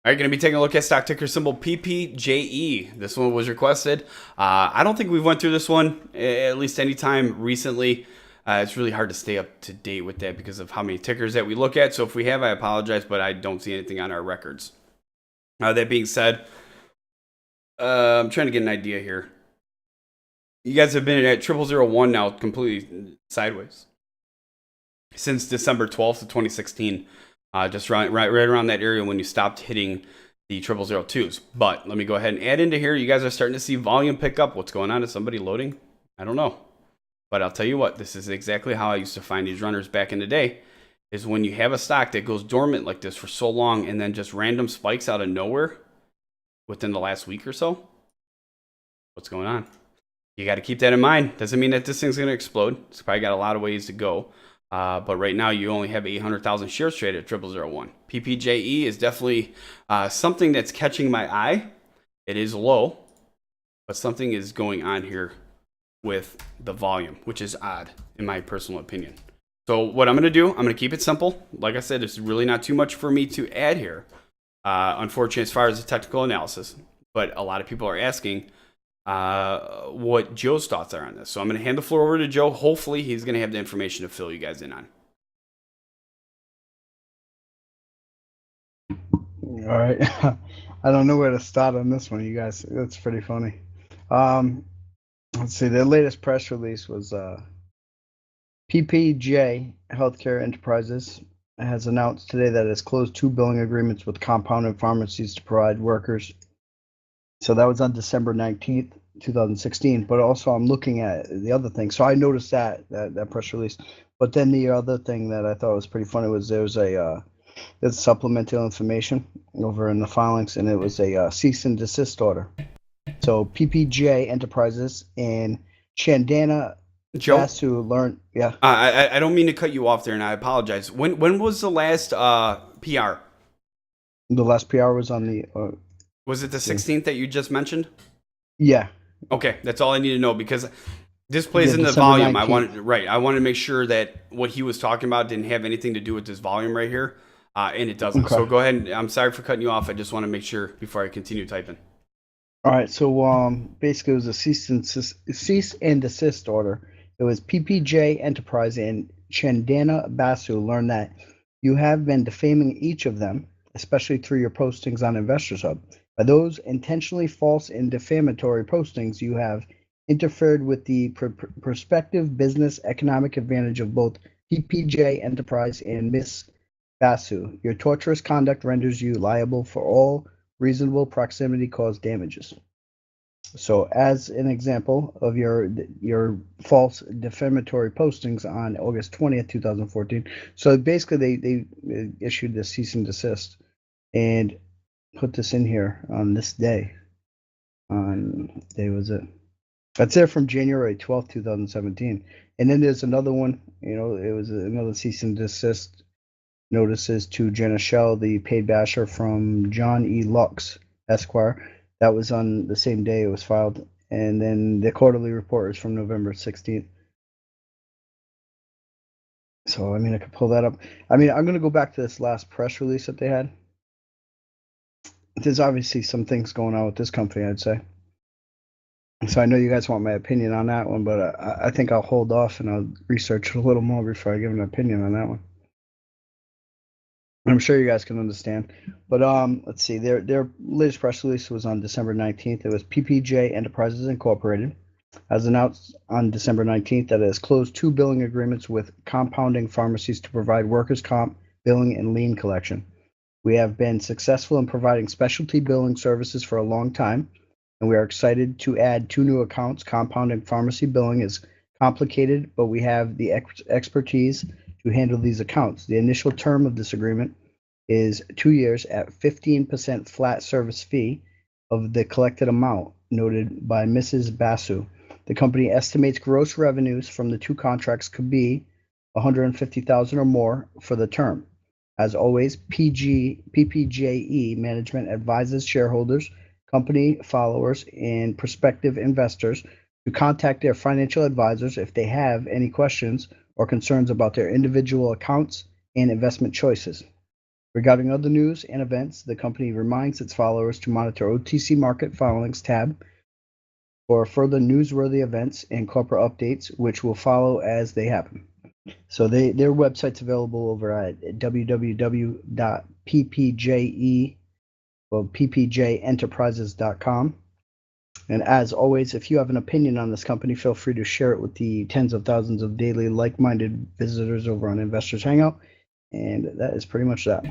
All right, going to be taking a look at stock ticker symbol PPJE. This one was requested. I don't think we've went through this one at least any time recently. It's really hard to stay up to date with that because of how many tickers that we look at. So if we have, I apologize, but I don't see anything on our records. That being said, I'm trying to get an idea here. You guys have been at 0001 now, completely sideways since December 12th of 2016. Just right around that area when you stopped hitting the 0002s. But let me go ahead and add into here. You guys are starting to see volume pick up. What's going on? Is somebody loading? I don't know. But I'll tell you what, this is exactly how I used to find these runners back in the day, is when you have a stock that goes dormant like this for so long and then just random spikes out of nowhere within the last week or so. What's going on? You got to keep that in mind. Doesn't mean that this thing's going to explode. It's probably got a lot of ways to go. But right now, you only have 800,000 shares traded at 0001. PPJE is definitely something that's catching my eye. It is low, but something is going on here with the volume, which is odd, in my personal opinion. So what I'm going to do, I'm going to keep it simple. Like I said, there's really not too much for me to add here, unfortunately, as far as the technical analysis. But a lot of people are asking what Joe's thoughts are on this. So I'm going to hand the floor over to Joe. Hopefully he's going to have the information to fill you guys in on. All right. I don't know where to start on this one, you guys. That's pretty funny. Let's see. The latest press release was PPJ Healthcare Enterprises has announced today that it has closed 2 billing agreements with compounding pharmacies to provide workers. So that was on December 19th, 2016. But also I'm looking at the other thing. So I noticed that press release. But then the other thing that I thought was pretty funny was there's supplemental information over in the filings, and it was a cease and desist order. So PPJ Enterprises and Chandana Joe, Basu learned. Yeah. I don't mean to cut you off there, and I apologize. When was the last PR? The last PR was on the. Was it the 16th that you just mentioned? Yeah. Okay, that's all I need to know because this plays in the December volume. 19th. I wanted to make sure that what he was talking about didn't have anything to do with this volume right here, and it doesn't. Okay. So go ahead. I'm sorry for cutting you off. I just want to make sure before I continue typing. All right. So basically, it was a cease and desist order. It was PPJ Enterprise and Chandana Basu learned that you have been defaming each of them, especially through your postings on Investors Hub. By those intentionally false and defamatory postings, you have interfered with the prospective business economic advantage of both PPJ Enterprise and Ms. Basu. Your torturous conduct renders you liable for all reasonable proximity cause damages. So, as an example of your false defamatory postings on August 20th, 2014. So basically, they issued the cease and desist and put this in here on this day. On day was it? That's there from January 12th, 2017. And then there's another one. It was another cease and desist notices to Jenna Shell, the paid basher from John E. Lux, Esquire. That was on the same day it was filed. And then the quarterly report is from November 16th. So, I could pull that up. I'm going to go back to this last press release that they had. There's obviously some things going on with this company, I'd say. So I know you guys want my opinion on that one, but I think I'll hold off and I'll research a little more before I give an opinion on that one. I'm sure you guys can understand. But let's see. Their latest press release was on December 19th. It was PPJ Enterprises Incorporated has announced on December 19th that it has closed 2 billing agreements with compounding pharmacies to provide workers' comp billing and lien collection. We have been successful in providing specialty billing services for a long time, and we are excited to add 2 new accounts. Compounding pharmacy billing is complicated, but we have the expertise to handle these accounts. The initial term of this agreement is 2 years at 15% flat service fee of the collected amount, noted by Mrs. Basu. The company estimates gross revenues from the 2 contracts could be $150,000 or more for the term. As always, PPJE management advises shareholders, company followers, and prospective investors to contact their financial advisors if they have any questions or concerns about their individual accounts and investment choices. Regarding other news and events, the company reminds its followers to monitor OTC Market Filings tab for further newsworthy events and corporate updates, which will follow as they happen. So their website's available over at ppjenterprises.com. And as always, if you have an opinion on this company, feel free to share it with the tens of thousands of daily like-minded visitors over on Investors Hangout. And that is pretty much that.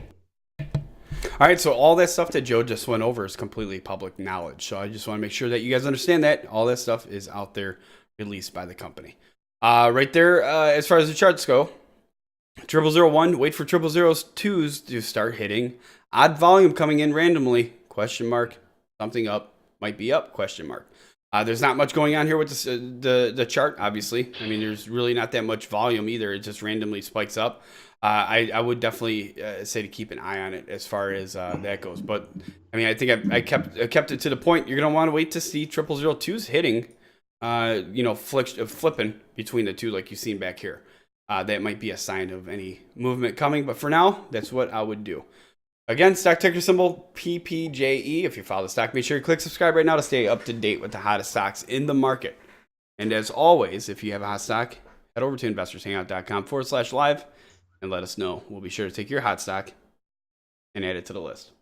All right, so all that stuff that Joe just went over is completely public knowledge. So I just want to make sure that you guys understand that all that stuff is out there, released by the company. Right there, as far as the charts go, 0001, wait for 0002s to start hitting. Odd volume coming in randomly, question mark, something up, might be up, question mark. There's not much going on here with the chart, obviously. I mean, there's really not that much volume either. It just randomly spikes up. I would definitely say to keep an eye on it as far as that goes. But I mean, I think I kept it to the point. You're gonna want to wait to see 0002s hitting, flipping between the two like you've seen back here. That might be a sign of any movement coming. But for now, that's what I would do. Again, stock ticker symbol PPJE. If you follow the stock, make sure you click subscribe right now to stay up to date with the hottest stocks in the market. And as always, if you have a hot stock, head over to investorshangout.com/live and let us know. We'll be sure to take your hot stock and add it to the list.